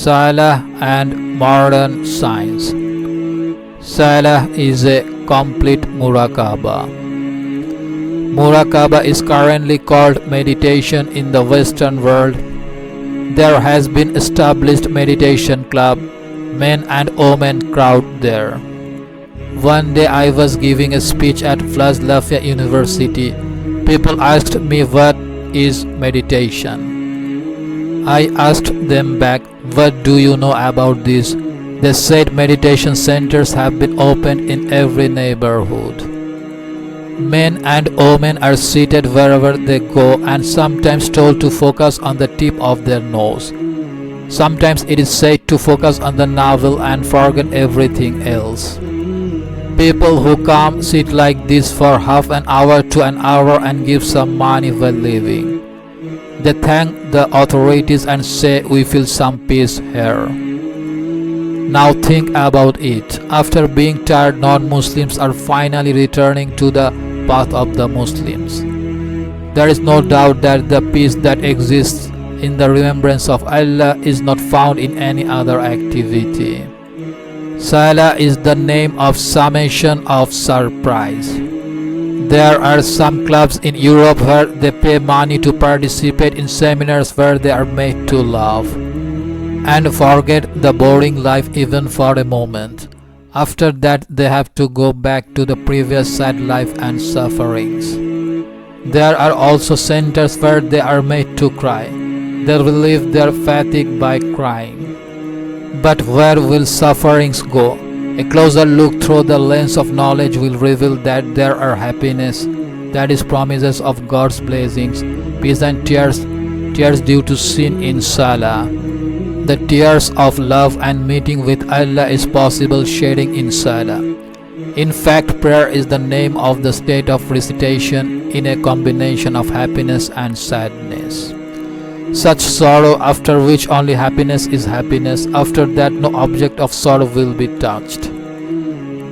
Salah and modern science. Salah is a complete muraqaba. Muraqaba is currently called meditation in the Western world. There has been established meditation club, men and women crowd there. One day I was giving a speech at Lafayette University. People asked me what is meditation. I asked them back, what do you know about this? They said meditation centers have been opened in every neighborhood. Men and women are seated wherever they go and sometimes told to focus on the tip of their nose. Sometimes it is said to focus on the navel and forget everything else. People who come sit like this for half an hour to an hour and give some money while leaving. They thank the authorities and say we feel some peace here. Now think about it. After being tired, non-Muslims are finally returning to the path of the Muslims. There is no doubt that the peace that exists in the remembrance of Allah is not found in any other activity. Salah is the name of summation of surprise. There are some clubs in Europe where they pay money to participate in seminars where they are made to laugh and forget the boring life even for a moment. After that, they have to go back to the previous sad life and sufferings. There are also centers where they are made to cry. They relieve their fatigue by crying. But where will sufferings go? A closer look through the lens of knowledge will reveal that there are happiness, that is promises of God's blessings, peace and tears due to sin in Salah. The tears of love and meeting with Allah is possible shedding in Salah. In fact, prayer is the name of the state of recitation in a combination of happiness and sadness. Such sorrow after which only happiness is happiness, after that no object of sorrow will be touched.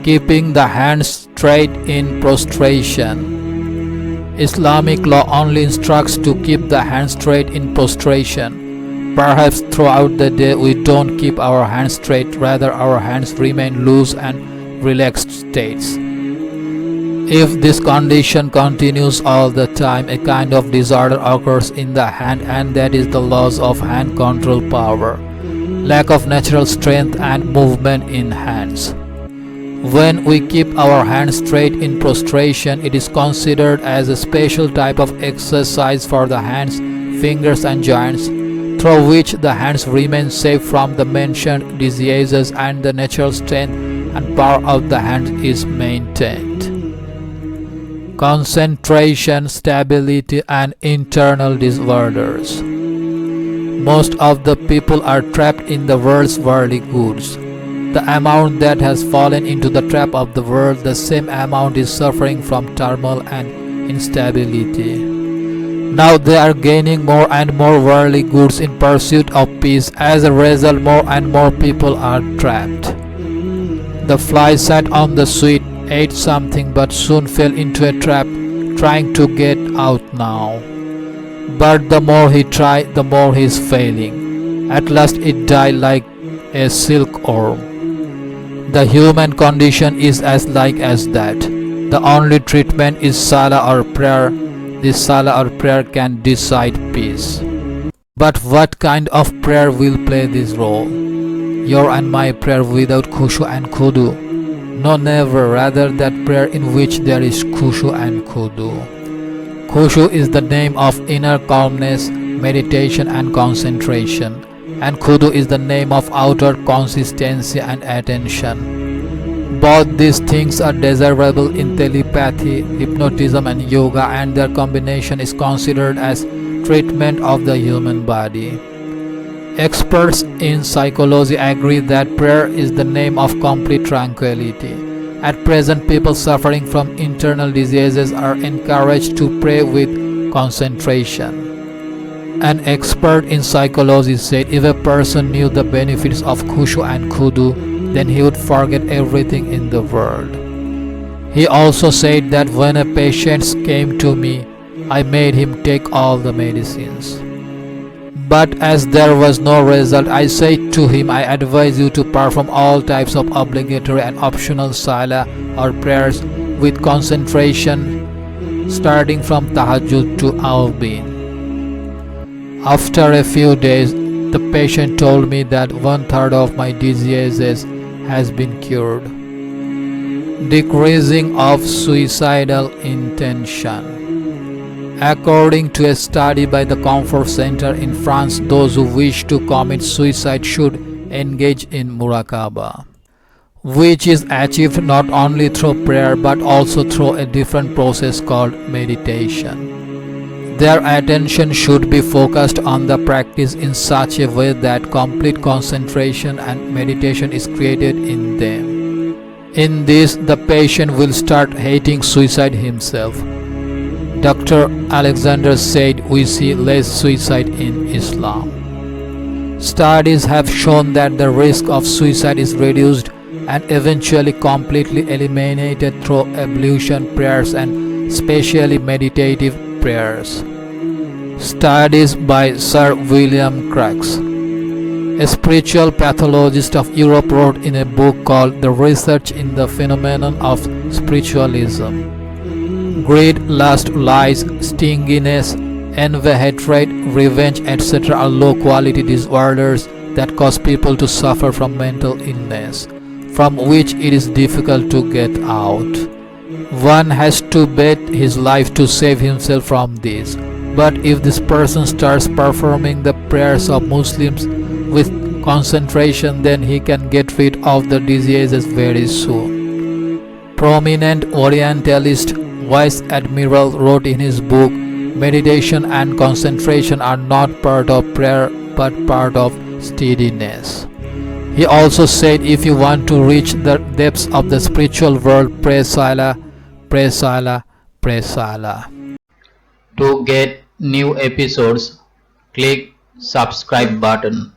Keeping the hands straight in prostration. Islamic law only instructs to keep the hands straight in prostration. Perhaps throughout the day we don't keep our hands straight, rather our hands remain loose and relaxed states. If this condition continues all the time, a kind of disorder occurs in the hand, and that is the loss of hand control power, lack of natural strength and movement in hands. When we keep our hands straight in prostration, it is considered as a special type of exercise for the hands, fingers and joints, through which the hands remain safe from the mentioned diseases and the natural strength and power of the hands is maintained. Concentration, stability and internal disorders. Most of the people are trapped in the world's worldly goods. The amount that has fallen into the trap of the world, the same amount is suffering from turmoil and instability. Now they are gaining more and more worldly goods in pursuit of peace. As a result, more and more people are trapped. The fly sat on the sweet, ate something but soon fell into a trap, trying to get out now. But the more he tried, the more he is failing. At last it died like a silkworm. The human condition is as like as that. The only treatment is Salah or prayer. This Salah or prayer can decide peace. But what kind of prayer will play this role? Your and my prayer without khushu and khudu? No, never. Rather that prayer in which there is khushu and khudu. Khushu is the name of inner calmness, meditation and concentration, and khudu is the name of outer consistency and attention. Both these things are desirable in telepathy, hypnotism and yoga, and their combination is considered as treatment of the human body. Experts in psychology agree that prayer is the name of complete tranquility. At present, people suffering from internal diseases are encouraged to pray with concentration. An expert in psychology said if a person knew the benefits of khushu and khudu, then he would forget everything in the world. He also said that when a patient came to me, I made him take all the medicines. But as there was no result, I said to him, I advise you to perform all types of obligatory and optional salah or prayers with concentration, starting from tahajjud to awbin. After a few days, the patient told me that 1/3 of my diseases has been cured. Decreasing of suicidal intention. According to a study by the Comfort Center in France, those who wish to commit suicide should engage in muraqabah, which is achieved not only through prayer but also through a different process called meditation. Their attention should be focused on the practice in such a way that complete concentration and meditation is created in them. In this, the patient will start hating suicide himself. Dr. Alexander said, we see less suicide in Islam. Studies have shown that the risk of suicide is reduced and eventually completely eliminated through ablution prayers and especially meditative prayers. Studies by Sir William Crookes, a spiritual pathologist of Europe, wrote in a book called The Research in the Phenomenon of Spiritualism. Greed, lust, lies, stinginess, envy, hatred, revenge, etc. are low-quality disorders that cause people to suffer from mental illness, from which it is difficult to get out. One has to bet his life to save himself from this. But if this person starts performing the prayers of Muslims with concentration, then he can get rid of the diseases very soon. Prominent Orientalist Vice Admiral wrote in his book, meditation and concentration are not part of prayer but part of steadiness. He also said, if you want to reach the depths of the spiritual world, pray Salah, pray Salah, pray Salah. To get new episodes, click subscribe button.